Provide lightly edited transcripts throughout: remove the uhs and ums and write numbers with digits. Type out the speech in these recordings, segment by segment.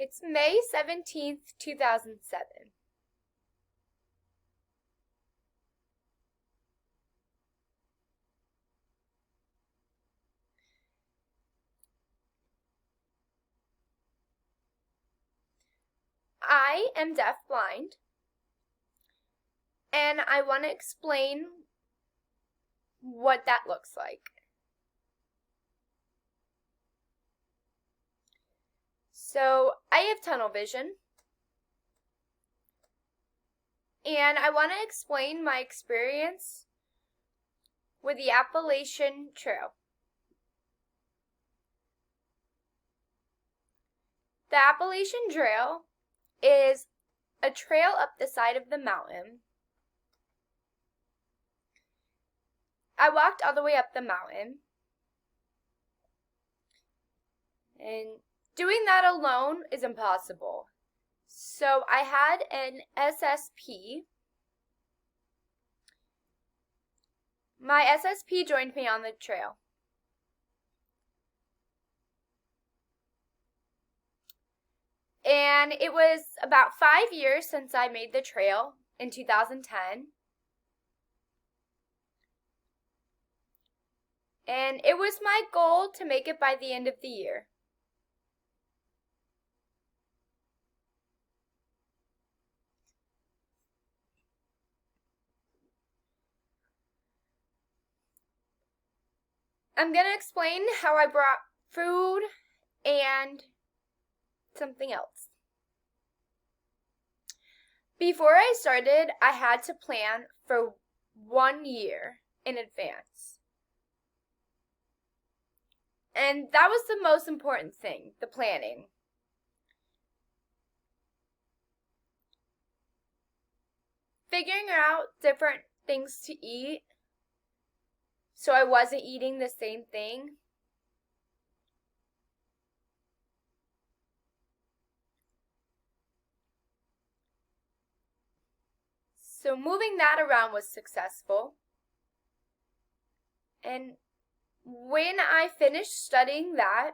It's May 17th, 2007. I am deafblind, and I want to explain what that looks like. So I have tunnel vision, and I want to explain my experience with the Appalachian Trail. The Appalachian Trail is a trail up the side of the mountain. I walked all the way up the mountain, and doing that alone is impossible. So I had an SSP. My SSP joined me on the trail. And it was about 5 years since I made the trail in 2010. And it was my goal to make it by the end of the year. I'm going to explain how I brought food and something else. Before I started, I had to plan for 1 year in advance. And that was the most important thing, the planning. Figuring out different things to eat so I wasn't eating the same thing. So moving that around was successful. And when I finished studying that,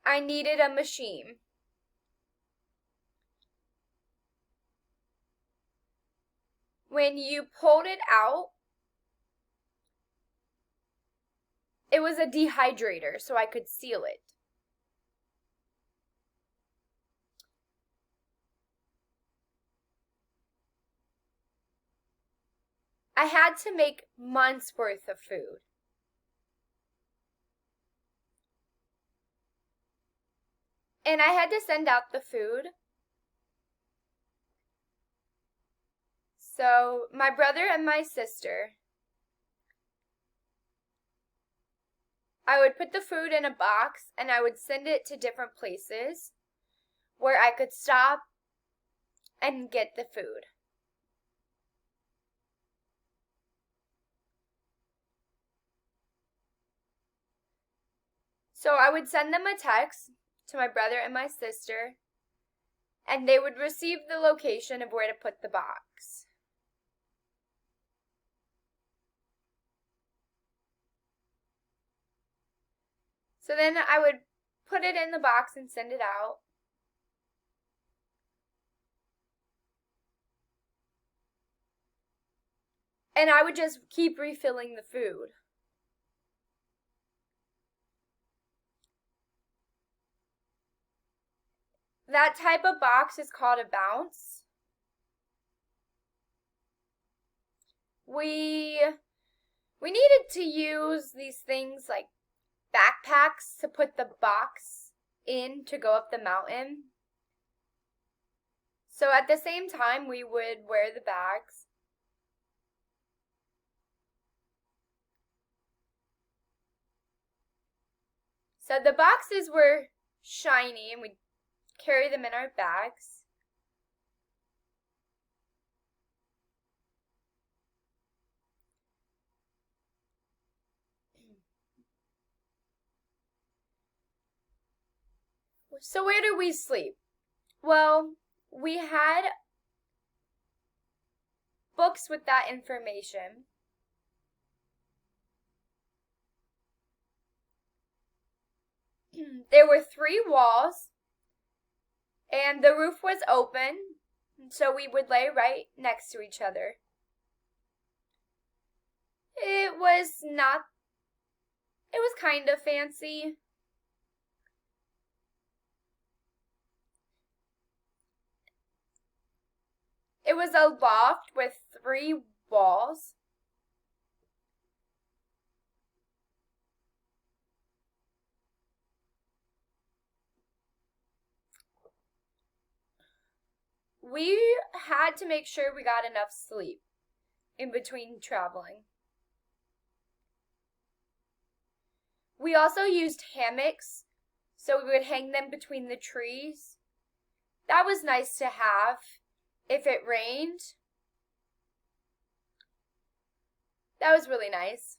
I needed a machine. When you pulled it out, it was a dehydrator, so I could seal it. I had to make months worth of food. And I had to send out the food. So my brother and my sister, I would put the food in a box and I would send it to different places where I could stop and get the food. So I would send them a text to my brother and my sister, and they would receive the location of where to put the box. So then I would put it in the box and send it out. And I would just keep refilling the food. That type of box is called a bounce. We needed to use these things like backpacks to put the box in to go up the mountain. So at the same time, we would wear the bags. So the boxes were shiny and we'd carry them in our bags. So where do we sleep? Well, we had books with that information. there were 3 walls, and the roof was open, so we would lay right next to each other. It was kind of fancy. It was a loft with 3 walls. We had to make sure we got enough sleep in between traveling. We also used hammocks, so we would hang them between the trees. That was nice to have if it rained. That was really nice.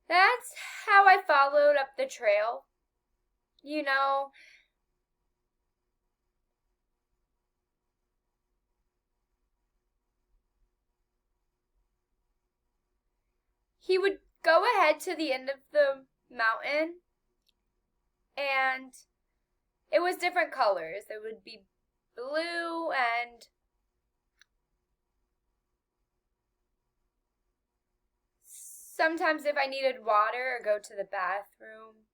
That's how I followed up the trail. You know, he would go ahead to the end of the mountain, and it was different colors. It would be blue and sometimes if I needed water or go to the bathroom,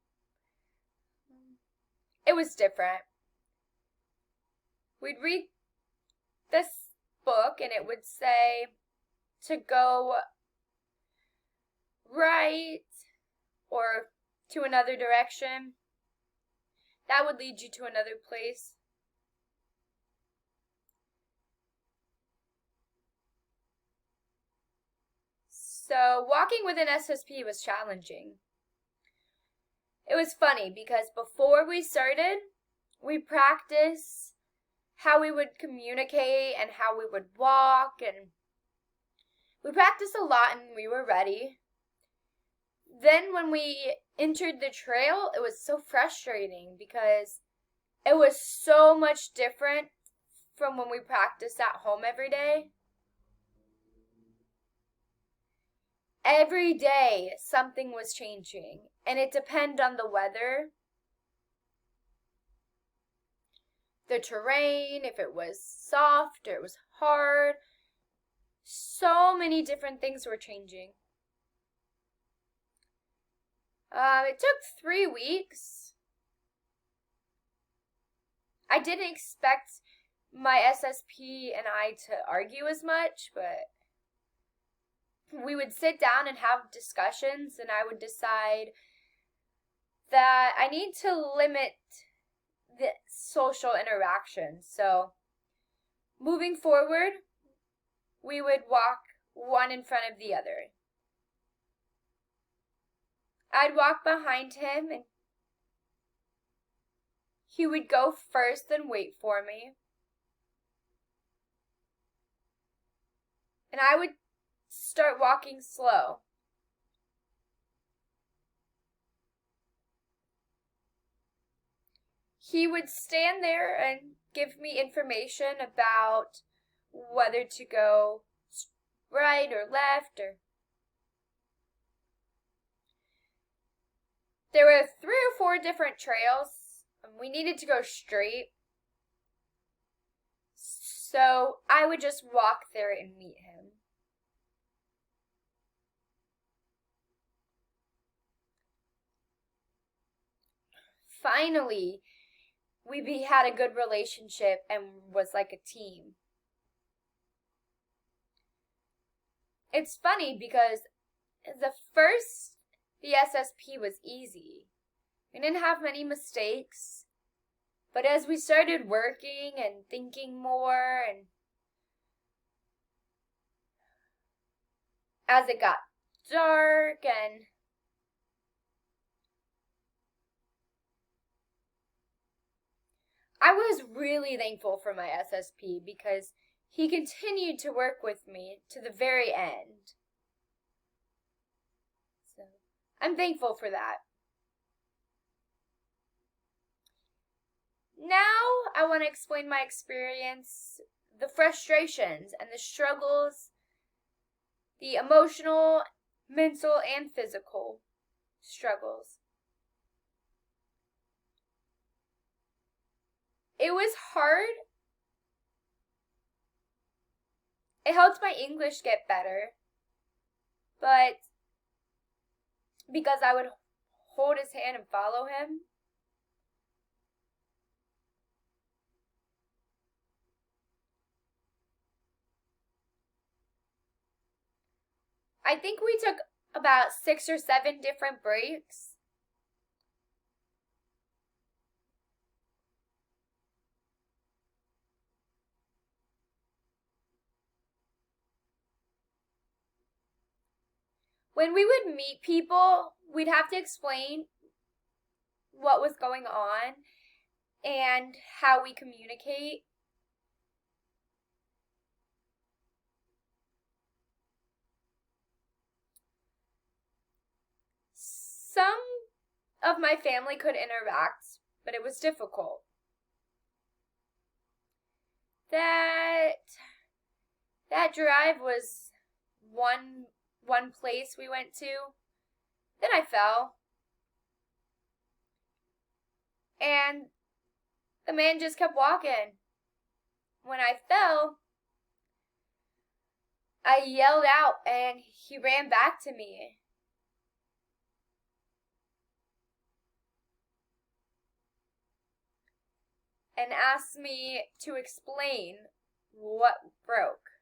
it was different. We'd read this book and it would say to go right or to another direction. That would lead you to another place. So walking with an SSP was challenging. It was funny because before we started, we practiced how we would communicate and how we would walk, and we practiced a lot and we were ready. Then when we entered the trail, it was so frustrating because it was so much different from when we practiced at home every day. Every day something was changing, and it depended on the weather, the terrain, if it was soft or it was hard. So many different things were changing. It took 3 weeks. I didn't expect my SSP and I to argue as much, but we would sit down and have discussions, and I would decide that I need to limit the social interactions. So moving forward, we would walk one in front of the other. I'd walk behind him and he would go first and wait for me. And I would start walking slow. He would stand there and give me information about whether to go right or left, or there were 3 or 4 different trails and we needed to go straight. So I would just walk there and meet him. Finally, we had a good relationship and was like a team. It's funny because the SSP was easy. We didn't have many mistakes. But as we started working and thinking more, and as it got dark, and I was really thankful for my SSP because he continued to work with me to the very end. So I'm thankful for that. Now I want to explain my experience, the frustrations and the struggles, the emotional, mental and physical struggles. It was hard. It helped my English get better, but because I would hold his hand and follow him, I think we took about 6 or 7 different breaks. When we would meet people, we'd have to explain what was going on and how we communicate. Some of my family could interact, but it was difficult. That drive was one place we went to. Then I fell. And the man just kept walking. When I fell, I yelled out and he ran back to me. And asked me to explain what broke.